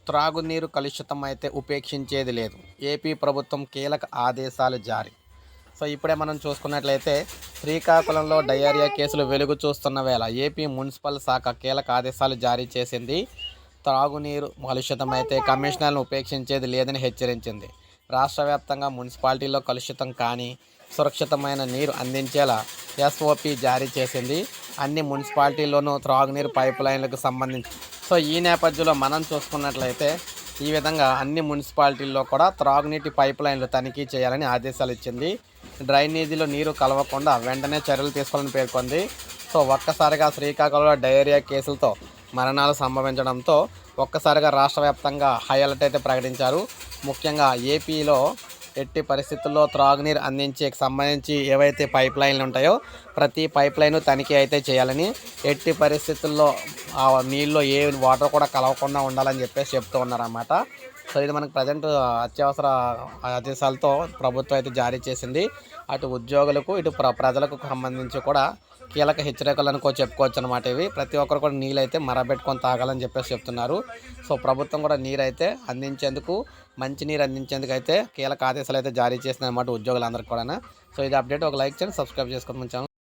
త్రాగునీరు కలుషితం అయితే ఉపేక్షించేది లేదు. ఏపీ ప్రభుత్వం కీలక ఆదేశాలు జారీ. సో ఇప్పుడే మనం చూసుకున్నట్లయితే శ్రీకాకుళంలో డయేరియా కేసులు వెలుగు చూస్తున్న వేళ ఏపీ మున్సిపల్ శాఖ కీలక ఆదేశాలు జారీ చేసింది. త్రాగునీరు కలుషితమైతే కమిషనర్లను ఉపేక్షించేది లేదని హెచ్చరించింది. రాష్ట్ర వ్యాప్తంగా మున్సిపాలిటీల్లో కలుషితం కానీ సురక్షితమైన నీరు అందించేలా ఎస్ఓపి జారీ చేసింది. అన్ని మున్సిపాలిటీల్లోనూ త్రాగునీరు పైప్ లైన్లకు సంబంధించి ఈ నేపథ్యంలో మనం చూసుకున్నట్లయితే ఈ విధంగా అన్ని మున్సిపాలిటీల్లో కూడా త్రాగునీటి పైప్ లైన్లు తనిఖీ చేయాలని ఆదేశాలు ఇచ్చింది. డ్రైనేజీలో నీరు కలవకుండా వెంటనే చర్యలు తీసుకోవాలని పేర్కొంది. ఒక్కసారిగా శ్రీకాకుళంలో డయేరియా కేసులతో మరణాలు సంభవించడంతో ఒక్కసారిగా రాష్ట్ర వ్యాప్తంగా హై అలర్ట్ అయితే ప్రకటించారు. ముఖ్యంగా ఏపీలో ఎట్టి పరిస్థితుల్లో త్రాగునీరు అందించేకి సంబంధించి ఏవైతే పైప్ లైన్లు ఉంటాయో ప్రతి పైప్ లైన్ తనిఖీ అయితే చేయాలని, ఎట్టి పరిస్థితుల్లో ఆ నీళ్ళలో ఏ వాటర్ కూడా కలవకుండా ఉండాలని చెప్పేసి చెప్తూ ఉన్నారన్నమాట. ఇది మనకు ప్రజెంట్ అత్యవసర ఆదేశాలతో ప్రభుత్వం అయితే జారీ చేసింది. అటు ఉద్యోగులకు ఇటు ప్రజలకు సంబంధించి కూడా కీలక హెచ్చరికలను చెప్పుకోవచ్చు అనమాట. ఇవి ప్రతి ఒక్కరు కూడా నీళ్ళు అయితే మరబెట్టుకొని తాగాలని చెప్పేసి చెప్తున్నారు. ప్రభుత్వం కూడా నీరు అయితే అందించేందుకు, మంచి నీరు అందించేందుకు అయితే కీలక ఆదేశాలు అయితే జారీ చేసింది అనమాట ఉద్యోగులందరికీ కూడా. ఇది అప్డేట్. ఒక లైక్ చేయండి, సబ్స్క్రైబ్ చేసుకోండి మన ఛానల్.